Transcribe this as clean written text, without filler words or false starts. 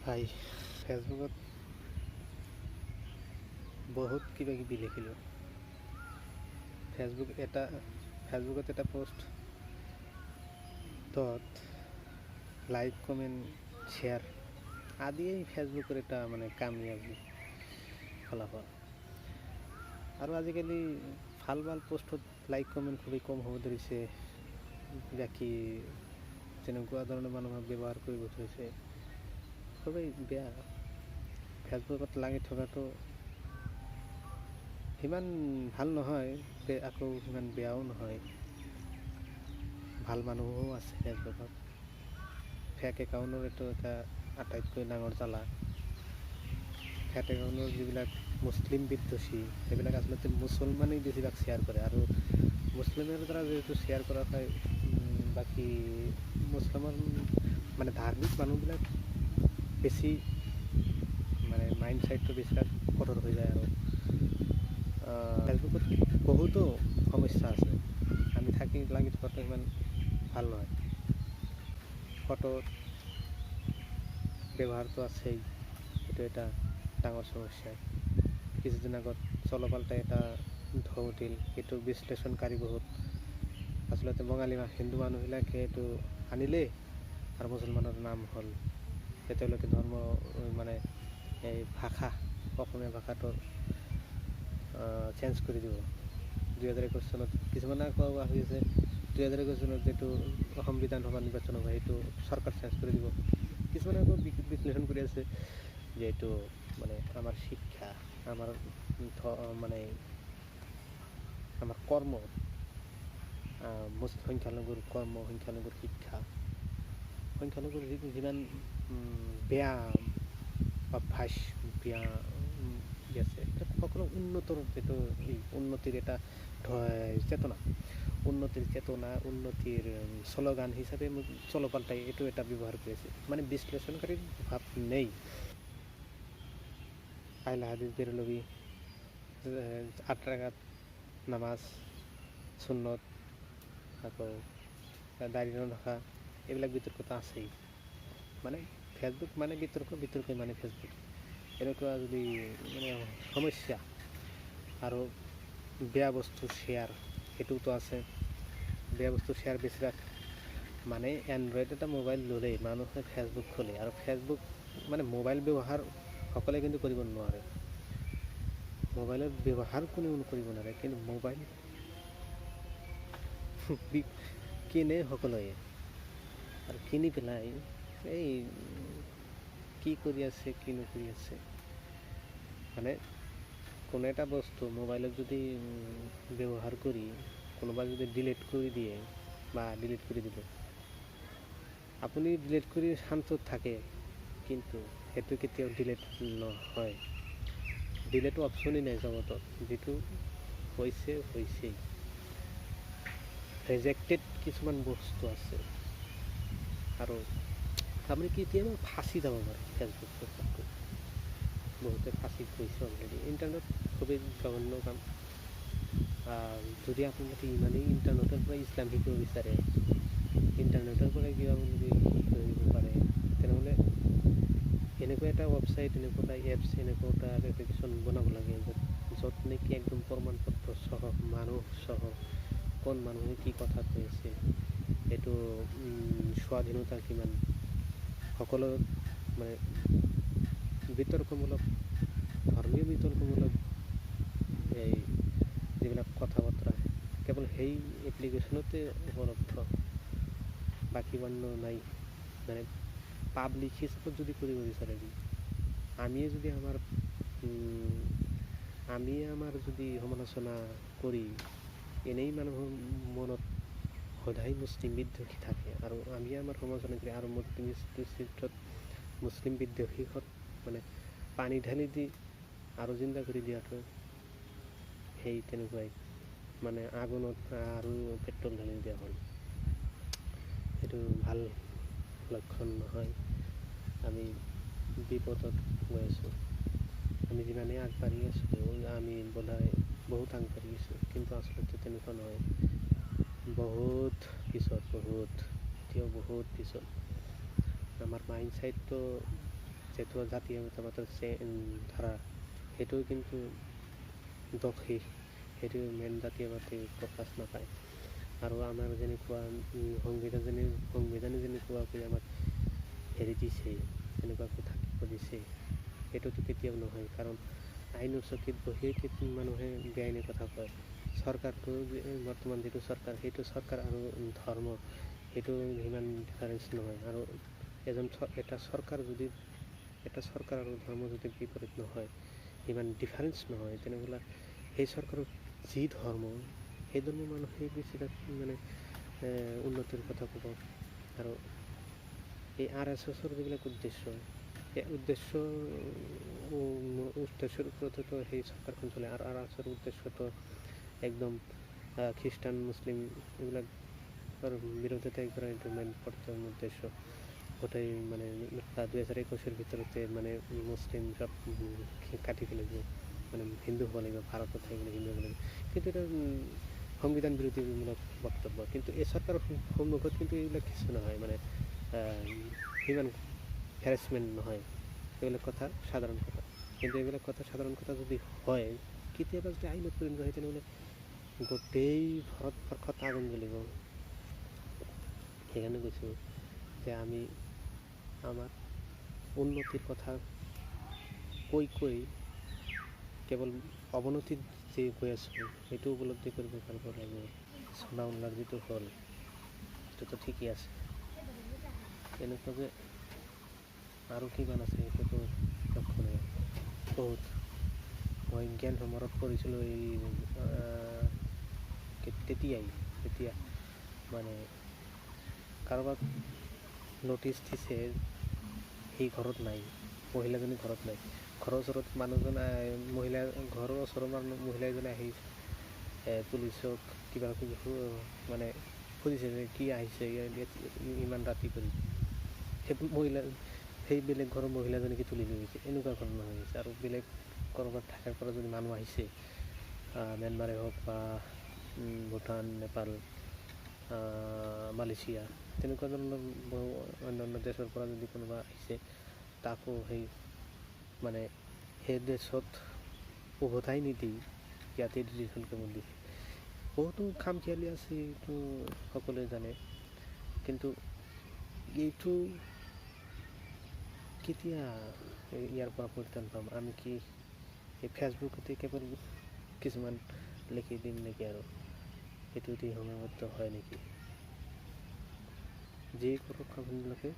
ভাই ফেচবুকত বহুত কিবা কিবি লিখিলোঁ। ফেচবুকত এটা পোষ্ট তত লাইক কমেন্ট শ্বেয়ার আদিয়েই ফেচবুকের এটা মানে কামিয়াবি ফলাফল। আৰু আজিকালি ভাল ভাল পোষ্টত লাইক কমেন্ট খুবেই কম হ'ব ধৰিছে, বাকী যেনেকুৱা ধৰণৰ মানুহে ব্যৱহাৰ কৰিব ধৰিছে খুবেই বেয়া। ফেচবুকত লাগি থকাটো সিমান ভাল নহয়, আকৌ সিমান বেয়াও নহয়। ভাল মানুহো আছে ফেচবুকত। ফেক একাউণ্টৰ এইটো এটা আটাইতকৈ ডাঙৰ জ্বালা। ফেক একাউণ্টৰ যিবিলাক মুছলিম বিদ্বেষী সেইবিলাক আচলতে মুছলমানেই বেছিভাগ শ্বেয়াৰ কৰে, আৰু মুছলিমৰ দ্বাৰা যিহেতু শ্বেয়াৰ কৰা হয়, বাকী মুছলমান মানে ধাৰ্মিক মানুহবিলাক বেছি মানে মাইণ্ড ছেটটো বেছিভাগ কঠোৰ হৈ যায়। আৰু ফেচবুকত বহুতো সমস্যা আছে, আমি লাগি থকাটো ইমান ভাল নহয়। ফটোৰ ব্যৱহাৰটো আছেই, এইটো এটা ডাঙৰ সমস্যা। কিছুদিন আগত চলপাল্টা এটা ঢৌ উঠিল, সেইটো বিশ্লেষণকাৰী বহুত। আচলতে হিন্দু মানুহবিলাকে এইটো আনিলে আৰু মুছলমানৰ নাম হ'ল যে তেওঁলোকে ধৰ্ম মানে এই ভাষা অসমীয়া ভাষাটোৰ চেঞ্জ কৰি দিব। 2021 চনত কিছুমানে কোৱা হৈছে 2021 চনত যিটো অসম বিধানসভা নিৰ্বাচন হ'ব সেইটো চৰকাৰ চেঞ্জ কৰি দিব। কিছুমানে আকৌ বিশ্লেষণ কৰি আছে যে এইটো মানে আমাৰ শিক্ষা, আমাৰ মানে আমাৰ কৰ্ম, সংখ্যালঘুৰ কৰ্ম, সংখ্যালঘুৰ শিক্ষা, সংখ্যালঘুৰ যিমান বেয়া অভ্যাস, বেয়া আছে সকলো উন্নতিৰ যিটো উন্নতিৰ এটা চেতনা, উন্নতিৰ শ্লোগান হিচাপে চলপাল্টাই এইটো এটা ব্যৱহাৰ কৰিছে। মানে বিশ্লেষণকাৰীৰ ভাৱ নেই। আহলে হাদিস বেৰলভি, 8 ৰাকাত নামাজ, সুন্নত, আকৌ দাড়ি নৰখা, এইবিলাক বিতৰ্কত আছেই। মানে ফেচবুক মানে বিতৰ্ক মানে ফেচবুক এনেকুৱা যদি মানে সমস্যা। আৰু বেয়া বস্তু শ্বেয়াৰ সেইটোতো আছে। বেয়া বস্তু শ্বেয়াৰ বেছিভাগ মানে এণ্ড্ৰইড এটা মোবাইল ল'লেই মানুহে ফেচবুক খোলে, আৰু ফেচবুক মানে মোবাইল ব্যৱহাৰ সকলে কিন্তু কৰিব নোৱাৰে। মোবাইলৰ ব্যৱহাৰ কোনেও কৰিব নোৱাৰে, কিন্তু মোবাইল কিনে সকলোৱে, আৰু কিনি পেলাই এই কি কৰি আছে কি নকৰি আছে। মানে কোনো এটা বস্তু মোবাইলত যদি ব্যৱহাৰ কৰি কোনোবা যদি ডিলিট কৰি দিয়ে বা ডিলিট কৰি দিব, আপুনি ডিলিট কৰি শান্তত থাকে, কিন্তু সেইটো কেতিয়াও ডিলিট নহয়। ডিলিট অপশ্যনেই নাই জগতত, যিটো হৈছেই। ৰিজেক্টেড কিছুমান বস্তু আছে, আৰু আপুনি কেতিয়াবা ফাঁচি যাব পাৰে ফেচবুক। বহুতে ফাঁচি গৈছে অলৰেডি। ইণ্টাৰনেট খুবেই জঘন্য কাম। যদি আপোনালোকে ইমানেই ইণ্টাৰনেটৰ পৰা ইছলাম শিকিব বিচাৰে, ইণ্টাৰনেটৰ পৰা কিবা যদি কৰিব পাৰে, তেনেহ'লে এনেকুৱা এটা ৱেবছাইট, এনেকুৱা এটা এপছ, এনেকুৱা এটা এপ্লিকেশ্যন বনাব লাগে য'ত নেকি একদম প্ৰমাণ পত্ৰ সহ, মানুহ সহ, কোন মানুহে কি কথা কৈ আছে, এইটো স্বাধীনতা কিমান, সকলো মানে বিতৰ্কমূলক, ধৰ্মীয় বিতৰ্কমূলক এই যিবিলাক কথা বতৰা কেৱল সেই এপ্লিকেশ্যনতে উপলব্ধ, বাকী বান্য নাই। মানে পাব্লিক হিচাপত যদি কৰিব বিচাৰে, আমিয়ে যদি সমালোচনা কৰি এনেই মানুহৰ মনত সদায় মুছলিম বিদ্বেষী থাকে, আৰু আমি আমাৰ সমালোচনা কৰি আৰু মুছলিম বিদ্বেষীত মানে পানী ঢালি দি আৰু জিন্দা কৰি দিয়াটো সেই তেনেকুৱাই, মানে আগুনত আৰু পেট্ৰল ঢালি দিয়া হ'ল। সেইটো ভাল লক্ষণ নহয়। আমি বিপদত গৈ আছোঁ। আমি যিমানেই আগবাঢ়ি আছোঁ, আমি বোধহয় বহুত আগবাঢ়ি আছোঁ, কিন্তু আচলতে তেনেকুৱা নহয়। এতিয়াও বহুত পিছত। আমাৰ মাইণ্ড ছেটটো যিটো জাতীয়তাবাদৰ ধাৰা সেইটোও কিন্তু দোষী, সেইটো মেইন জাতীয়বাদী প্ৰকাশ নাপায়। আৰু আমাৰ যেনেকুৱা সংবিধানে যেনেকুৱাকৈ আমাক হেৰি দিছে, যেনেকুৱাকৈ থাকিব দিছে, সেইটোতো কেতিয়াও নহয়। কাৰণ আইনৰ চকীত বহিয়ে মানুহে বেআইনী কথা কয়। চৰকাৰটো বৰ্তমান যিটো চৰকাৰ, সেইটো চৰকাৰ আৰু ধৰ্ম সেইটো সিমান ডিফাৰেঞ্চ নহয়। আৰু এটা চৰকাৰ আৰু ধৰ্ম যদি বিপৰীত নহয়, সিমান ডিফাৰেঞ্চ নহয়, তেনেহ'লে সেই চৰকাৰৰ যি ধৰ্ম, সেই ধৰ্মৰ মানুহে বেছিভাগ মানে উন্নতিৰ কথা ক'ব। আৰু এই RSSৰ যিবিলাক উদ্দেশ্য, সেই উদ্দেশ্যৰ ওপৰতো সেই চৰকাৰখন চলে। আৰু RSSৰ উদ্দেশ্যটো একদম খ্ৰীষ্টান মুছলিম এইবিলাকৰ বিৰোধতে একবাৰে এইটো মেইন প্ৰথম উদ্দেশ্য। গোটেই মানে 2021 ভিতৰতে মানে মুছলিম চব কাটি পেলাব, মানে হিন্দু হ'ব লাগিব, ভাৰতত থাকিলে হিন্দু হ'ব লাগিব। কিন্তু এটা সংবিধান বিৰোধীমূলক বক্তব্য। কিন্তু এই চৰকাৰৰ সন্মুখত কিন্তু এইবিলাক কিছু নহয়, মানে সিমান হেৰাচমেণ্ট নহয়, এইবিলাক কথা সাধাৰণ কথা। কিন্তু এইবিলাক কথা সাধাৰণ কথা যদি হয়, কেতিয়াবা যদি আইনত পৰিণত হয়, তেনেহ'লে গোটেই ভাৰতবৰ্ষত আগুন জ্বলিব। সেইকাৰণে কৈছোঁ যে আমি আমাৰ উন্নতিৰ কথা কৈ কেৱল অৱনতিত যে গৈ আছোঁ, সেইটো উপলব্ধি কৰিব পাৰিব লাগিব। চলাউল্লাৰ যিটো হ'ল, সেইটোতো ঠিকেই আছে। এনেকুৱা যে আৰু কিমান আছে সেইটোতো লক্ষ্য নাই বহুত। মই জ্ঞান সমাৰোহত পঢ়িছিলোঁ তেতিয়া মানে কাৰোবাক নটিচ দিছে, সি ঘৰত নাই, মহিলাজনী ঘৰত নাই। ঘৰৰ ওচৰত মানুহজন ঘৰৰ ওচৰৰ মহিলা এজনে আহি পুলিচক কিবা মানে সুধিছে যে কি আহিছে ইমান ৰাতি কৰি। সেই বেলেগ ঘৰৰ মহিলাজনীকে তুলি লৈ গৈছে, এনেকুৱা ঘটনা হৈ গৈছে। আৰু বেলেগ ক'ৰবাত ঠাইৰ পৰা যদি মানুহ আহিছে, ম্যানমাৰে হওক বা ভূটান, নেপাল, মালয়েছিয়া, তেনেকুৱা ধৰণৰ বহু অন্যান্য দেশৰ পৰা যদি কোনোবা আহিছে, তাকো মানে সেই দেশত উভতাই নিদি ইয়াতে ডিটেনশ্যন কেম্পত দিছে। বহুতো খামখেয়ালি আছে, এইটো সকলোৱে জানে। কিন্তু এইটো কেতিয়া ইয়াৰ পৰা পৰিত্ৰাণ পাম? আমি কি এই ফেচবুকতে কেৱল কিছুমান লিখি দিম নেকি? আৰু সেইটো দি সীমাবদ্ধ হয় নেকি? যি কৰক আপোনালোকে